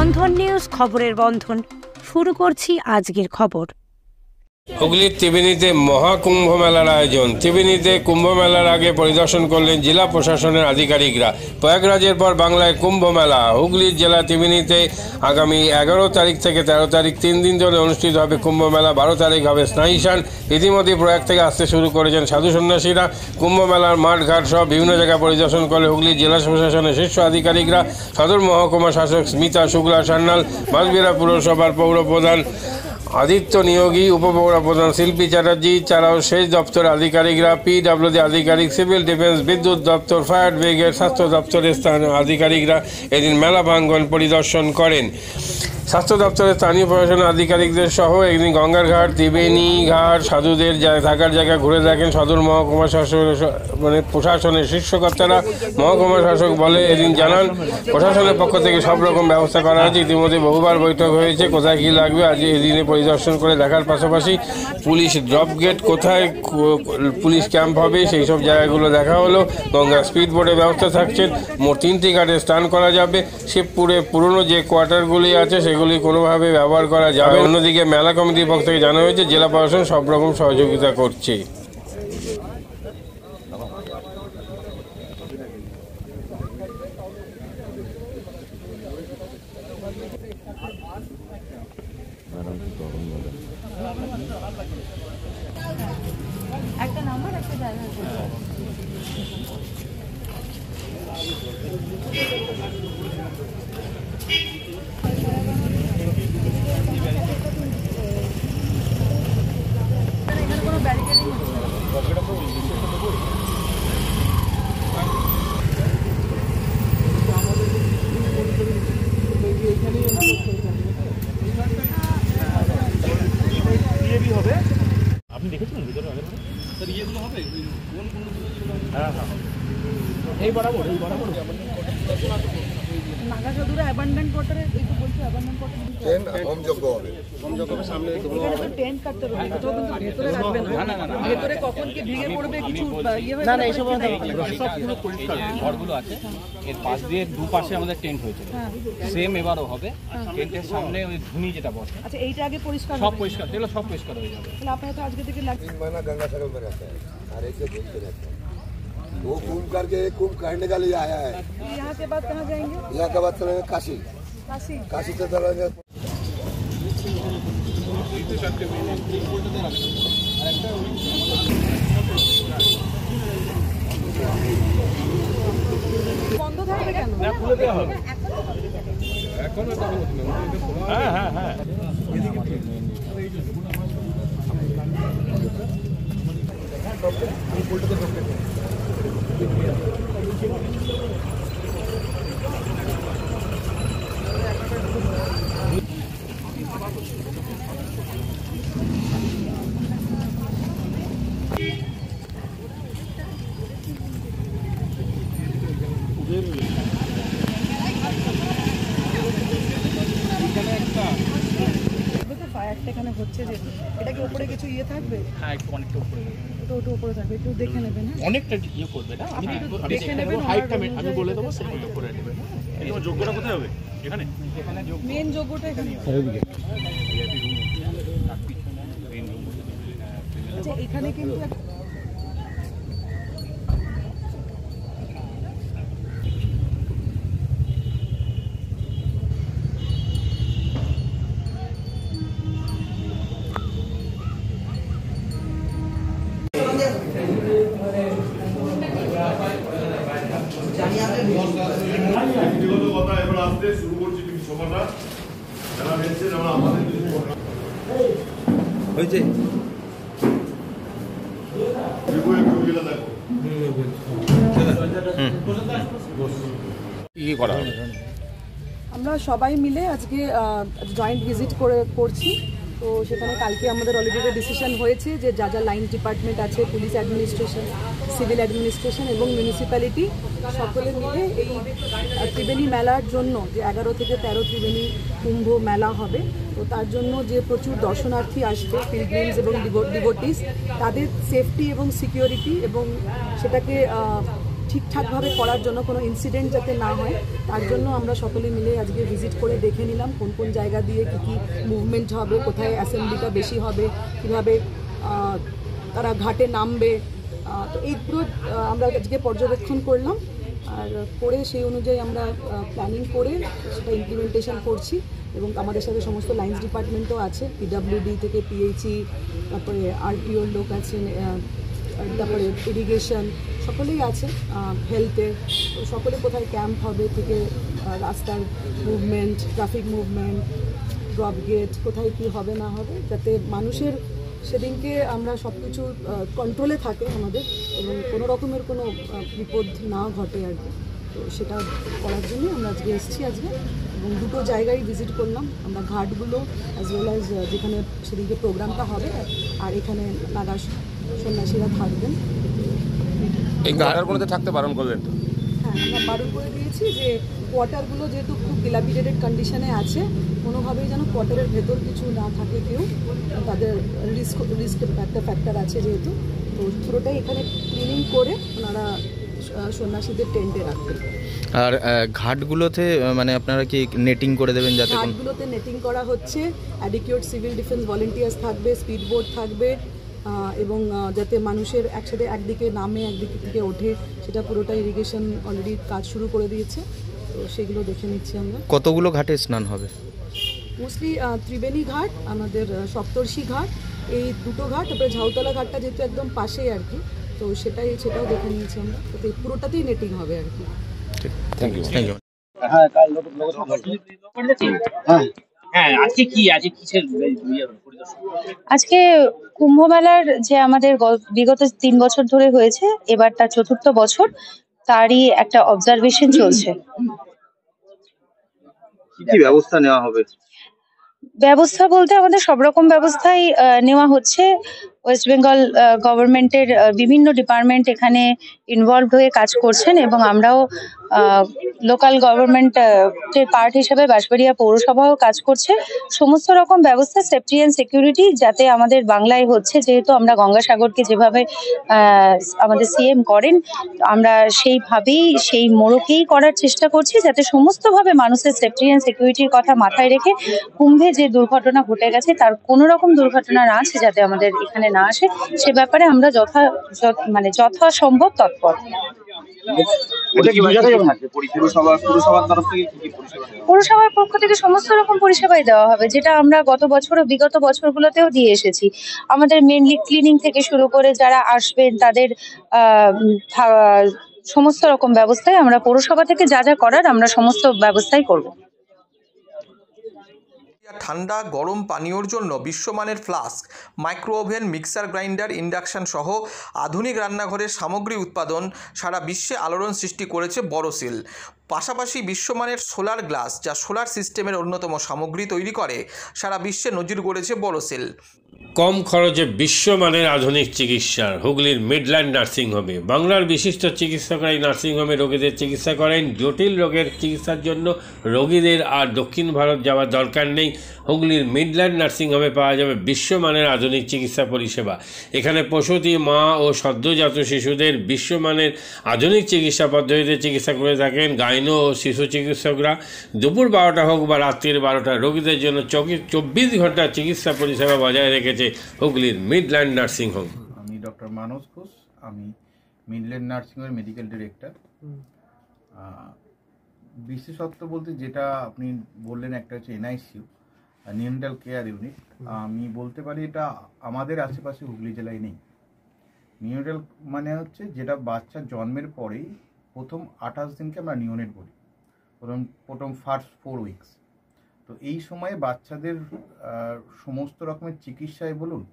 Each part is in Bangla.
বন্ধন নিউজ, খবরের বন্ধন। শুরু করছি আজকের খবর। হুগলির ত্রিবেণীতে মহাকুম্ভ মেলার আয়োজন। ত্রিবেণীতে কুম্ভ মেলার আগে পরিদর্শন করলেন জেলা প্রশাসনের আধিকারিকরা। প্রয়াগরাজের পর বাংলায় কুম্ভ মেলা। হুগলির জেলা ত্রিবেণীতে আগামী 11 তারিখ থেকে 13 তারিখ 3 দিন ধরে অনুষ্ঠিত হবে কুম্ভ মেলা। 12 তারিখ হবে স্নায়ুসান। ইতিমধ্যে প্রয়াগ থেকে আসতে শুরু করেছেন সাধু সন্ন্যাসীরা। কুম্ভ মেলার মাঠঘাট সহ বিভিন্ন জায়গা পরিদর্শন করে হুগলির জেলা প্রশাসনের শীর্ষ আধিকারিকরা। সদর মহকুমা শাসক স্মিতা শুক্লা সান্যাল, বাঁশবেড়া পুরসভার পৌরপ্রধান আদিত্য নিয়োগী, উপপৌরপ্রধান শিল্পী চ্যাটার্জি ছাড়াও সেচ দপ্তরের আধিকারিকরা, পিডব্লিউডি আধিকারিক, সিভিল ডিফেন্স, বিদ্যুৎ দপ্তর, ফায়ার ব্রিগেড, স্বাস্থ্য দপ্তরের স্থানীয় আধিকারিকরা এদিন মেলা প্রাঙ্গণ পরিদর্শন করেন। স্বাস্থ্য দপ্তরের স্থানীয় প্রশাসনের আধিকারিকদের সহ একদিন গঙ্গার ঘাট, ত্রিবেণী ঘাট, সাধুদের থাকার জায়গা ঘুরে দেখেন সদর মহকুমা শাসক প্রশাসনের শীর্ষকর্তারা। মহকুমা শাসক বলে এদিন জানান, প্রশাসনের পক্ষ থেকে সব রকম ব্যবস্থা করা হয়েছে। ইতিমধ্যে বহুবার বৈঠক হয়েছে, কোথায় কী লাগবে আজ এদিনে পরিদর্শন করে দেখার পাশাপাশি পুলিশ ড্রপ গেট কোথায় পুলিশ ক্যাম্প হবে সেই সব জায়গাগুলো দেখা হলো। গঙ্গা স্পিড বোটের ব্যবস্থা থাকছে। মোট 3টি ঘাটে স্নান করা যাবে। শিবপুরে পুরনো যে কোয়ার্টারগুলি আছে সেগুলি কোনোভাবে ব্যবহার করা যাবে। অন্যদিকে মেলা কমিটির পক্ষ থেকে জানা হয়েছে জেলা প্রশাসন সব রকম সহযোগিতা করছে। একটা নাম্বার একটা জায়গা এখানে কোনো ব্যারিকেডিং হচ্ছে না। আপনি দেখেছিলেন ভিতরে আগে স্যার ইয়েগুলো হবে কোন হ্যাঁ এই বরাবর নাগা চৌধুরী অ্যাবান্ডেন্ট কোয়ার্টারে এই তো বলছি অ্যাবান্ডেন্ট কোয়ার্টারে টেন্ট হোম যোগ্য হবে সামনে টেন্ট কাটতে হবে, তো কিন্তু ভেতরে রাখবে না। ভেতরে কখন কি ভেঙে পড়বে কিছু ইয়ে হবে না, এইসব সব পুরো পরিষ্কার ঘরগুলো আছে। এর পাশ দিয়ে দুপাশে আমাদের টেন্ট হয়েছে, সেম এবারও হবে। টেন্টের সামনে ওই ধুনি যেটা বসে, আচ্ছা এইটা আগে পরিষ্কার সব পরিষ্কার, এগুলো সব পরিষ্কার হয়ে যাবে। তাহলে আপনারা তো আজকে থেকে 3 महीना गंगा सागर में रहता है और एक घूमते रहता है। वो कुंभ करके कुंभ करने का लिए आया है। यहाँ के बाद कहाँ जाएंगे? यहाँ के बाद चलेंगे काशी। काशी से चलेंगे বন্ধ থাকবে কেন? খুলে দেওয়া হবে। হ্যাঁ হ্যাঁ হ্যাঁ ফায়ারটা এখানে হচ্ছে যে এটা কি উপরে কিছু ইয়ে থাকবে? হ্যাঁ একটু অনেকটা উপরে একটু উপরে থাকবে, একটু দেখে নেবেন। অনেকটা ইয়ে করবে না, আমি দেখে নেবেন, হাইটটা আমি বলে দেবো, সেই মতো করে নেবেন। তোমার যোগ্যটা কোথায় হবে? এখানে মেন যোগ্যটা এখানে। আচ্ছা এখানে কিন্তু হয়েছে কি করা হবে? আমরা সবাই মিলে আজকে জয়েন্ট ভিজিট করছি। তো সেখানে কালকে আমাদের অলরেডি ডিসিশন হয়েছে যে যা যা লাইন ডিপার্টমেন্ট আছে, পুলিশ অ্যাডমিনিস্ট্রেশন, সিভিল অ্যাডমিনিস্ট্রেশন এবং মিউনিসিপ্যালিটি সকলে মিলে এই ত্রিবেণী মেলার জন্য যে 11 থেকে 13 ত্রিবেণী কুম্ভ মেলা হবে, তো তার জন্য যে প্রচুর দর্শনার্থী আসবে, পিলগ্রিমস এবং ডিভোটিস, তাদের সেফটি এবং সিকিউরিটি এবং সেটাকে ঠিকঠাকভাবে করার জন্য, কোনো ইনসিডেন্ট যাতে না হয় তার জন্য আমরা সকলে মিলে আজকে ভিজিট করে দেখে নিলাম কোন কোন জায়গা দিয়ে কী কী মুভমেন্ট হবে, কোথায় অ্যাসেম্বলিটা বেশি হবে, কীভাবে তারা ঘাটে নামবে। তো এই পুরো আমরা আজকে পর্যবেক্ষণ করলাম, আর করে সেই অনুযায়ী আমরা প্ল্যানিং করে সেটা ইমপ্লিমেন্টেশন করছি। এবং আমাদের সাথে সমস্ত লাইন্স ডিপার্টমেন্টও আছে, পিডাব্লিউডি থেকে পিএইচই, তারপরে আরটিওর লোক আছেন, তারপরে ইরিগেশন সকলেই আছে, হেলথের। তো সকলে কোথায় ক্যাম্প হবে থেকে রাস্তার movement, traffic movement, drop gate, কোথায় কী হবে না হবে, যাতে মানুষের সেদিনকে আমরা সব কিছু কন্ট্রোলে থাকে আমাদের এবং কোনো রকমের কোনো বিপদ না ঘটে আর কি। তো সেটা করার জন্য আমরা আজকে এসেছি আজকে, এবং দুটো জায়গায় ভিজিট করলাম আমরা, ঘাটগুলো অ্যাজ ওয়েল অ্যাজ যেখানে সেদিনকে প্রোগ্রামটা হবে, আর এখানে নাগা সন্ন্যাসীরা থাকবেন। এই ঘাটগুলোতে থাকতে বারণ করলেন তো? হ্যাঁ, আমরা বারণ করে দিয়েছি যে কোয়ার্টারগুলো যেহেতু খুব ডিলাপিডেটেড কন্ডিশনে আছে, কোনোভাবেই যেন কোয়ার্টারের ভেতর কিছু না থাকে কেউ, তাদের রিস্ক একটা ফ্যাক্টর আছে যেহেতু। তো পুরোটাই এখানে ক্লিনিং করে ওনারা সন্ন্যাসীদের টেন্টে রাখবেন। আর ঘাটগুলোতে মানে আপনারা কি নেটিং করে দেবেন? যাতে ঘাটগুলোতে নেটিং করা হচ্ছে, অ্যাডিকুয়েট সিভিল ডিফেন্স ভলেন্টিয়ার্স থাকবে, স্পিড বোট থাকবে, এবং যাতে মানুষের একসাথে একদিকে নামে একদিকে থেকে ওঠে সেটা পুরোটা ইরিগেশন অলরেডি কাজ শুরু করে দিয়েছে। তো সেগুলো দেখে নিচ্ছি আমরা। কতগুলো ঘাটে স্নান হবে? মোস্টলি ত্রিবেণী ঘাট, আমাদের সপ্তর্ষি ঘাট, এই দুটো ঘাট, তারপরে ঝাউতলা ঘাটটা যেহেতু একদম পাশেই আর কি, তো সেটাও দেখে নিয়েছি আমরা। তো পুরোটাতেই নেটিং হবে আর কি। Thank you. Thank you. আজকে কুম্ভ মেলার যে আমাদের বিগত 3 বছর ধরে হয়েছে, এবার তার 4র্থ বছর, তারই একটা অবজারভেশন চলছে। কি ব্যবস্থা নেওয়া হবে? ব্যবস্থা বলতে আমাদের সব রকম ব্যবস্থাই নেওয়া হচ্ছে। ওয়েস্ট বেঙ্গল গভর্নমেন্টের বিভিন্ন ডিপার্টমেন্ট এখানে ইনভলভ হয়ে কাজ করছেন, এবং আমরাও লোকাল গভর্নমেন্টের পার্ট হিসেবে বাঁশবাড়িয়া পৌরসভাও কাজ করছে। সমস্ত রকম ব্যবস্থা, সেফটি অ্যান্ড সিকিউরিটি যাতে আমাদের বাংলায় হচ্ছে, যেহেতু আমরা গঙ্গাসাগরকে যেভাবে আমাদের সিএম করেন, আমরা সেইভাবেই সেই মোড়কেই করার চেষ্টা করছি, যাতে সমস্তভাবে মানুষের সেফটি অ্যান্ড সিকিউরিটির কথা মাথায় রেখে কুম্ভে যে দুর্ঘটনা ঘটে গেছে তার কোনো রকম দুর্ঘটনা না আসে, যাতে আমাদের এখানে না আসে, সে ব্যাপারে আমরা যথাসম্ভব তৎপর। পৌরসভার পক্ষ থেকে সমস্ত রকম পরিষেবাই দেওয়া হবে, যেটা আমরা গত বছর ও বিগত বছরগুলোতেও দিয়ে এসেছি। আমাদের মেনলি ক্লিনিং থেকে শুরু করে যারা আসবেন তাদের সমস্ত রকম ব্যবস্থাই আমরা পৌরসভা থেকে যা যা করার আমরা সমস্ত ব্যবস্থাই করব। ঠান্ডা গরম পানীয়র জন্য বিশ্বমানের flask, micro oven, mixer grinder, induction সহ আধুনিক রান্নাঘরের সামগ্রী উৎপাদন সারা বিশ্বে আলোড়ন সৃষ্টি করেছে বোরোসিল। পাশাপাশি বিশ্বমানের সোলার গ্লাস, যা সোলার সিস্টেমের অন্যতম সামগ্রী তৈরি করে, সারা বিশ্বে নজির গড়েছে বোরোসিল। কম খরচে বিশ্বমানের আধুনিক চিকিৎসার হুগলির মিডল্যান্ড নার্সিংহোমে বাংলার বিশিষ্ট চিকিৎসকরা এই নার্সিংহোমে রোগীদের চিকিৎসা করেন। জটিল রোগের চিকিৎসার জন্য রোগীদের আর দক্ষিণ ভারত যাওয়ার দরকার নেই। হুগলির মিডল্যান্ড নার্সিংহোমে পাওয়া যাবে বিশ্বমানের আধুনিক চিকিৎসা পরিষেবা। এখানে প্রসূতি মা ও সদ্যজাত শিশুদের বিশ্বমানের আধুনিক চিকিৎসা পদ্ধতিতে চিকিৎসা করে থাকেন গাইনো ও শিশু চিকিৎসকরা। দুপুর 12টা হোক বা রাত্রির 12টা, রোগীদের জন্য 24 ঘন্টা চিকিৎসা পরিষেবা বজায় রেখেছে হুগলির মিডল্যান্ড নার্সিংহোম। আমি ডক্টর মানস ঘোষ, আমি মিডল্যান্ড নার্সিংহোমের মেডিকেল ডিরেক্টর। বিশেষত্ব বলতে যেটা আপনি বললেন, একটা হচ্ছে এনআইসিইউ, নিউনেটাল কেয়ার ইউনিট। আমি বলতে পারি এটা আমাদের আশেপাশে হুগলি জেলায় নেই। নিউনেটাল মানে হচ্ছে যেটা বাচ্চা জন্মের পরেই প্রথম 28 দিনকে আমরা নিউনেট বলি, প্রথম ফার্স্ট 4 উইকস। তো এই সময়ে বাচ্চাদের সমস্ত রকমের চিকিৎসায় বলুন,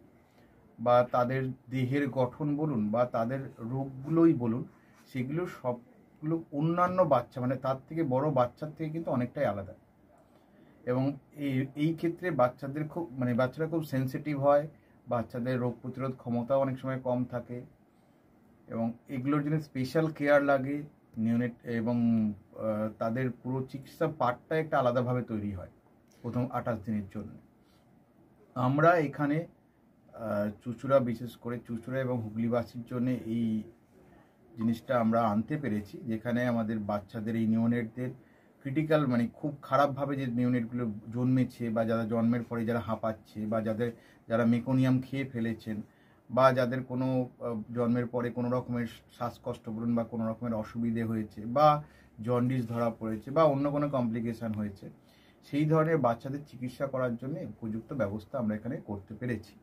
বা তাদের দেহের গঠন বলুন, বা তাদের রোগগুলোই বলুন, সেগুলো সবগুলো অন্যান্য বাচ্চা মানে তার থেকে বড় বাচ্চার থেকে কিন্তু অনেকটাই আলাদা। এবং এই ক্ষেত্রে বাচ্চারা খুব সেন্সিটিভ হয়, বাচ্চাদের রোগ প্রতিরোধ ক্ষমতাও অনেক সময় কম থাকে, এবং এগুলোর জন্য স্পেশাল কেয়ার লাগে নিউনেট, এবং তাদের পুরো চিকিৎসা পার্টটা একটা আলাদাভাবে তৈরি হয় প্রথম 28 দিনের জন্য। আমরা এখানে চুঁচুড়া, বিশেষ করে চুঁচুড়া এবং হুগলিবাসীর জন্য এই জিনিসটা আমরা আনতে পেরেছি, যেখানে আমাদের বাচ্চাদের এই নিওনেটদের ক্রিটিক্যাল মানে খুব খারাপভাবে যে নিওনেটগুলো জন্মেছে বা যারা জন্মের পরে যারা হাঁপাচ্ছে বা যারা মেকোনিয়াম খেয়ে ফেলেছেন বা যাদের কোনো জন্মের পরে কোনো রকমের শ্বাসকষ্ট বলুন বা কোনো রকমের অসুবিধে হয়েছে বা জন্ডিস ধরা পড়েছে বা অন্য কোনো কমপ্লিকেশান হয়েছে, সেই ধরনের বাচ্চাদের চিকিৎসা করার জন্য উপযুক্ত ব্যবস্থা আমরা এখানে করতে পেরেছি।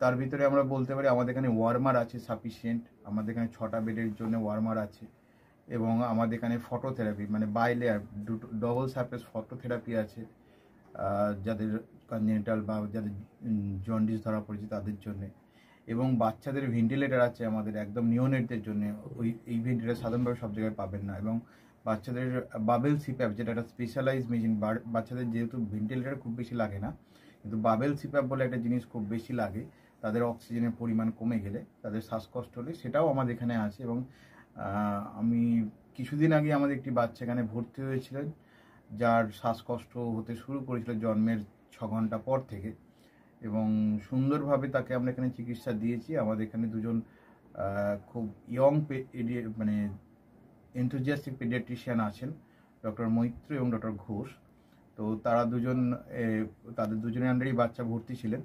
তার ভিতরে আমরা বলতে পারি আমাদের এখানে ওয়ার্মার আছে সাফিসিয়েন্ট, আমাদের এখানে 6টা বেডের জন্য ওয়ার্মার আছে এবং আমাদের এখানে ফটোথেরাপি মানে বাইলেয়ার ডবল সারফেস ফটোথেরাপি আছে যাদের কনজেনিটাল বা যাদের জন্ডিস ধরা পড়েছে তাদের জন্যে, এবং বাচ্চাদের ভেন্টিলেটার আছে আমাদের একদম নিওনেটদের জন্য। এই ভেন্টিলেটার সাধারণভাবে সব জায়গায় পাবেন না, এবং বাচ্চাদের বাবেল সিপ্যাপ যেটা একটা স্পেশালাইজ মেশিন, বাচ্চাদের যেহেতু ভেন্টিলেটার খুব বেশি লাগে না কিন্তু বাবেল সিপ্যাপ বলে একটা জিনিস খুব বেশি লাগে, তাদের অক্সিজেনের পরিমাণ কমে গেলে তাদের শ্বাসকষ্ট হলে সেটাও আমাদের এখানে আছে। এবং আমি কিছুদিন আগে আমাদের একটি বাচ্চা এখানে ভর্তি হয়েছিলেন যার শ্বাসকষ্ট হতে শুরু করেছিল জন্মের 6 ঘন্টা পর থেকে, এবং সুন্দরভাবে তাকে আমরা এখানে চিকিৎসা দিয়েছি। আমাদের এখানে দুজন খুব ইয়ং মানে এনথুজিয়াস্টিক পেডিয়াট্রিশিয়ান আছেন, ডক্টর মৈত্র এবং ডক্টর ঘোষ। তো তারা তাদের দুজনের আন্ডারেই বাচ্চা ভর্তি ছিলেন।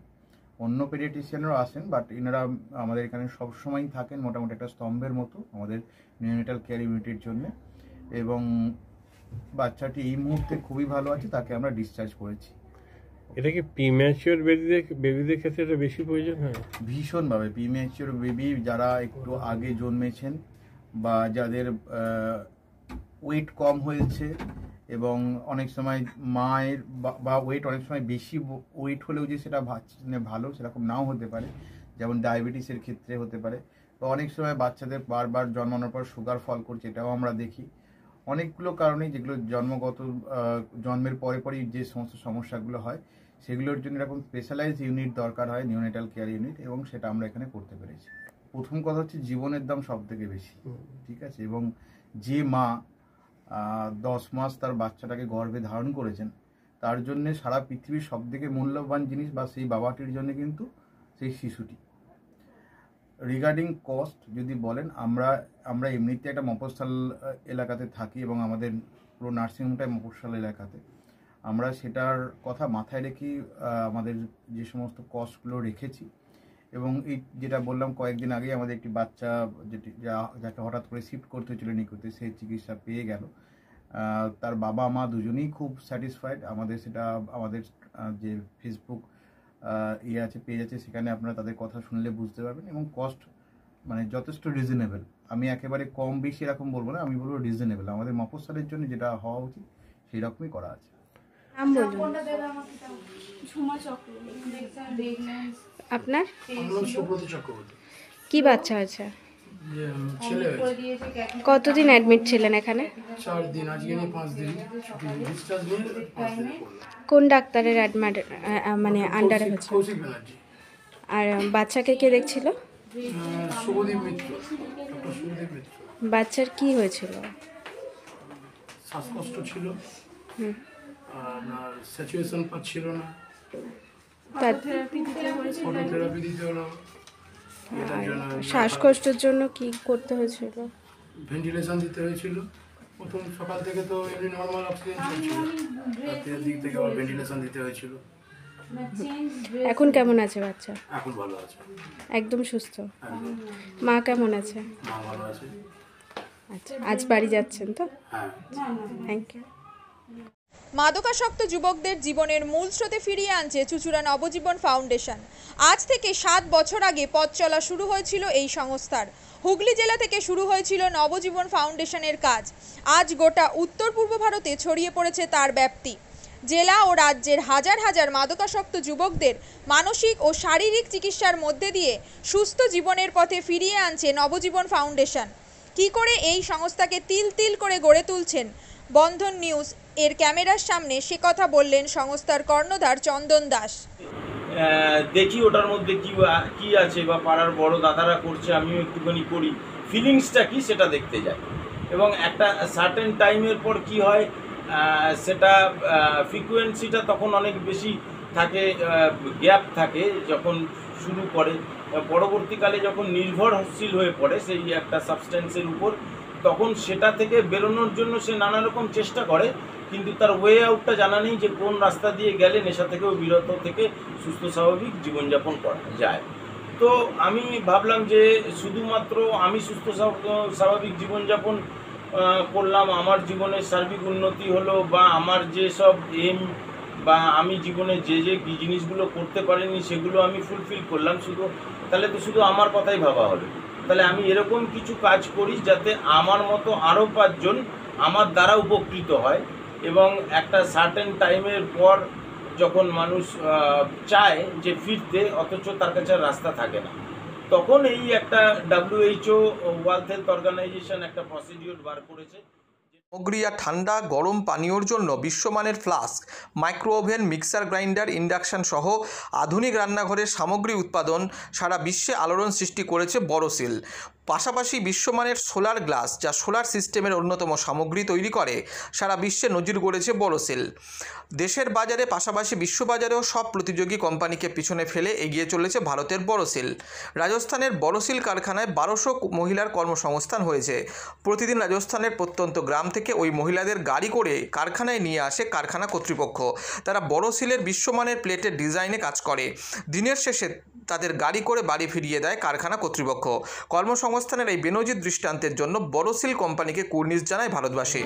অন্য পেডিয়াট্রিশিয়ানরাও আসেন, বাট এনারা আমাদের এখানে সবসময়ই থাকেন মোটামুটি একটা স্তম্ভের মতো আমাদের নিওনেটাল কেয়ার ইউনিটের জন্য, এবং বাচ্চাটি এই মুহূর্তে খুবই ভালো আছে, তাকে আমরা ডিসচার্জ করেছি। এটা কি প্রিম্যাচিওর বেবিদের ক্ষেত্রে এটা বেশি প্রয়োজন হয়? ভীষণভাবে প্রিম্যাচিওর বেবি যারা একটু আগে জন্মেছেন বা যাদের ওয়েট কম হয়েছে, এবং অনেক সময় মায়ের বা ওয়েট অনেক সময় বেশি ওয়েট হলেও যে সেটা ভালো সেরকম নাও হতে পারে, যেমন ডায়াবেটিসের ক্ষেত্রে হতে পারে। তো অনেক সময় বাচ্চাদের বারবার জন্মানোর পর সুগার ফল করছে, এটাও আমরা দেখি। অনেকগুলো কারণে যেগুলো জন্মের পরেই যে সমস্ত সমস্যাগুলো হয় সেগুলোর জন্য এরকম স্পেশালাইজ ইউনিট দরকার হয়, নিওনেটাল কেয়ার ইউনিট, এবং সেটা আমরা এখানে করতে পেরেছি। প্রথম কথা হচ্ছে জীবনের দাম সব থেকে বেশি, ঠিক আছে, এবং যে মা 10 মাস তার বাচ্চাটাকে গর্ভে ধারণ করেছেন তার জন্য সারা পৃথিবীর সব থেকে মূল্যবান জিনিস বা সেই বাবাটির জন্য কিন্তু সেই শিশুটি। রিগার্ডিং কস্ট যদি বলেন, আমরা এমনিতে একটা মফস্বল এলাকাতে থাকি এবং আমাদের পুরো নার্সিংহোমটাই মফস্বল এলাকাতে। আমরা সেটার কথা মাথায় রেখেই আমাদের যে সমস্ত কস্টগুলো রেখেছি, এবং এই যেটা বললাম কয়েকদিন আগেই আমাদের একটি বাচ্চা যাকে হঠাৎ করে শিফট করতে হয়েছিল নিকুতে, সে চিকিৎসা পেয়ে গেল। তার বাবা মা দুজনেই খুব স্যাটিসফাইড। সেটা আমাদের যে ফেসবুক পেজ আছে, সেখানে আপনারা তাদের কথা শুনলে বুঝতে পারবেন, এবং কস্ট মানে যথেষ্ট রিজনেবল। আমি একেবারে কম বেশি এরকম বলবো না, আমি বলবো রিজনেবল। আমাদের মফস্বলের জন্য যেটা হওয়া উচিত সেই রকমই করা আছে। আপনার কি বাচ্চা আছে? কতদিন অ্যাডমিট ছিলেন এখানে? 4 দিন। আজকে 5 দিন ডিসচার্জ নিয়ে। কোন ডাক্তারের মানে আন্ডারে হচ্ছে? আর বাচ্চাকে কে দেখছিল? শুভদীপ মিত্র, ডক্টর শুভদীপ মিত্র। বাচ্চার কি হয়েছিল? শ্বাসকষ্ট ছিল, আর স্যাচুরেশন পাচ্ছিল না, ফটোথেরাপি দিতে হলো। শ্বাসকষ্টের জন্য কি করতে হয়েছিল? ভেন্টিলেশন দিতে হয়েছিল। প্রথম সকাল থেকে তো এমনি নর্মাল অক্সিজেন চলছিল, রাতের দিক থেকে আবার ভেন্টিলেশন দিতে হয়েছিল। এখন কেমন আছে বাচ্চা? এখন ভালো আছে, একদম সুস্থ। মা কেমন আছে? মা ভালো আছে। আচ্ছা, আজ বাড়ি যাচ্ছেন তো? হ্যাঁ, থ্যাংক ইউ। মাদকাসক্ত যুবকদের জীবনের মূল স্রোতে ফিরিয়ে আনছে চুঁচুড়া নবজীবন ফাউন্ডেশন। আজ থেকে 7 বছর আগে পথ চলা শুরু হয়েছিল এই সংস্থার। হুগলি জেলা থেকে শুরু হয়েছিল নবজীবন ফাউন্ডেশনের কাজ। আজ গোটা উত্তর পূর্ব ভারতে ছড়িয়ে পড়েছে তার ব্যাপ্তি। জেলা ও রাজ্যের হাজার হাজার মাদকাসক্ত যুবকদের মানসিক ও শারীরিক চিকিৎসার মধ্যে দিয়ে সুস্থ জীবনের পথে ফিরিয়ে আনছে নবজীবন ফাউন্ডেশন। কি করে এই সংস্থাকে তিল তিল করে গড়ে তুলছেন বন্ধন নিউজ এর ক্যামেরার সামনে, সে কথা বললেন সংস্থার কর্ণধার চন্দন দাস। দেখি ওটার মধ্যে কি আছে বা পাড়ার বড় দাদারা করছে, আমিও একটুখানি করি, ফিলিংসটা কি সেটা দেখতে যাই। এবং একটা সার্টেন টাইমের পর কি হয় সেটা ফ্রিকোয়েন্সিটা তখন অনেক বেশি থাকে, গ্যাপ থাকে যখন শুরু করে, পরবর্তীকালে যখন নির্ভরশীল হয়ে পড়ে সেই একটা সাবস্টেন্সের উপর, তখন সেটা থেকে বেরোনোর জন্য সে নানা রকম চেষ্টা করে, কিন্তু তার ওয়ে আউটটা জানা নেই যে কোন রাস্তা দিয়ে গেলে নেশা থেকেও বিরত থেকে সুস্থ স্বাভাবিক জীবনযাপন করা যায়। তো আমি ভাবলাম যে শুধুমাত্র আমি সুস্থ স্বাভাবিক জীবনযাপন করলাম, আমার জীবনের সার্বিক উন্নতি হলো, বা আমার যেসব এম বা আমি জীবনে যে জিনিসগুলো করতে পারিনি সেগুলো আমি ফুলফিল করলাম, তাহলে তো শুধু আমার কথাই ভাবা হলো। তাহলে আমি এরকম কিছু কাজ করি যাতে আমার মতো আরও 5 জন আমার দ্বারা উপকৃত হয়, এবং একটা সার্টেন টাইমের পর যখন মানুষ চায় যে ফিরতে, অথচ তার কাছে রাস্তা থাকে না, তখন এই একটা WHO ওয়ার্ল্ড হেলথ অর্গানাইজেশন একটা প্রসিডিওর বার করেছে। সামগ্রী আর ঠান্ডা গরম পানীয়র জন্য বিশ্বমানের flask, micro oven, mixer grinder, induction সহ আধুনিক রান্নাঘরের সামগ্রী উৎপাদন সারা বিশ্বে আলোড়ন সৃষ্টি করেছে বড়সিল। পাশাপাশি বিশ্বমানের সোলার গ্লাস, যা সোলার সিস্টেমের অন্যতম সামগ্রী তৈরি করে, সারা বিশ্বে নজির গড়েছে বড়সিল। দেশের বাজারে পাশাপাশি বিশ্ববাজারেও সব প্রতিযোগী কোম্পানিকে পিছনে ফেলে এগিয়ে চলেছে ভারতের বড়সিল। রাজস্থানের বড়সিল কারখানায় 1200 মহিলার কর্মসংস্থান হয়েছে। প্রতিদিন রাজস্থানের প্রত্যন্ত গ্রাম থেকে ওই মহিলাদের গাড়ি করে কারখানায় নিয়ে আসে কারখানা কর্তৃপক্ষ। তারা বড়সিলের বিশ্বমানের প্লেটের ডিজাইনে কাজ করে। দিনের শেষে তাদের গাড়ি করে বাড়ি ফিরিয়ে দেয় কারখানা কর্তৃপক্ষ। কর্মসংস্থানের এই বেনজির দৃষ্টান্তের জন্য বড়সিল কোম্পানিকে কুর্নিশ জানায় ভারতবাসী।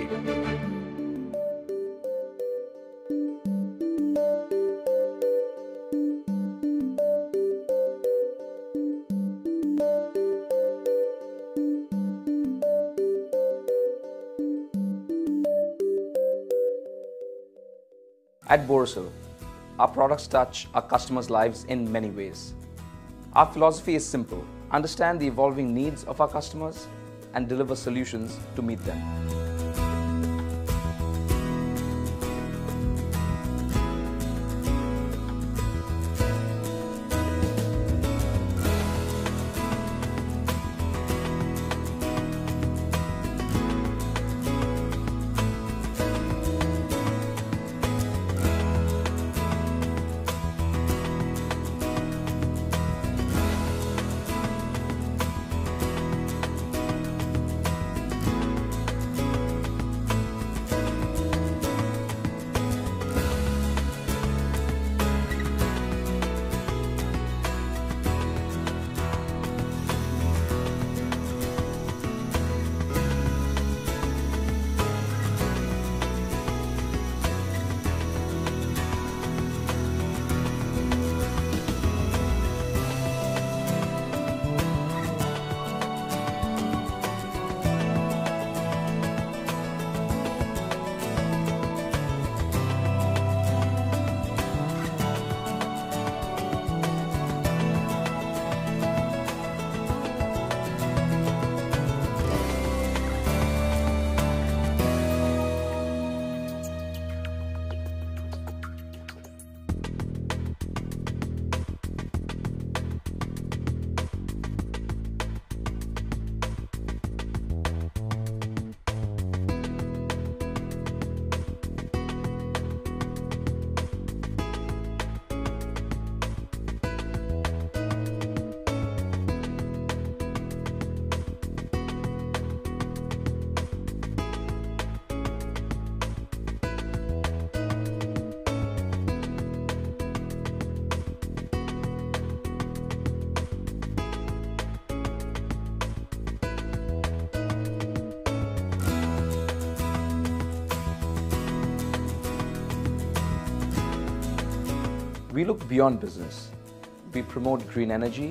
At Borosil, our products touch our customers' lives in many ways. Our philosophy is simple: understand the evolving needs of our customers and deliver solutions to meet them. We look beyond business. We promote green energy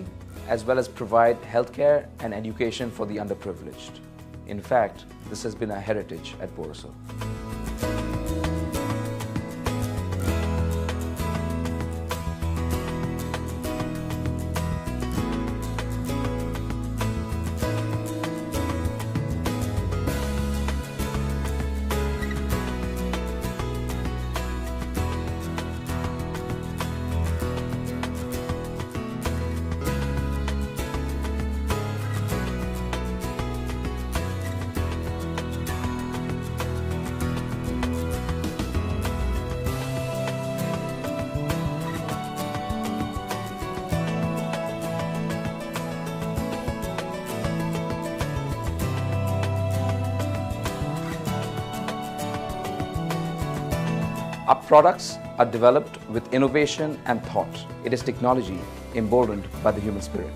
as well as provide healthcare and education for the underprivileged. In fact, this has been our heritage at Borosil. Our products are developed with innovation and thought. It is technology emboldened by the human spirit.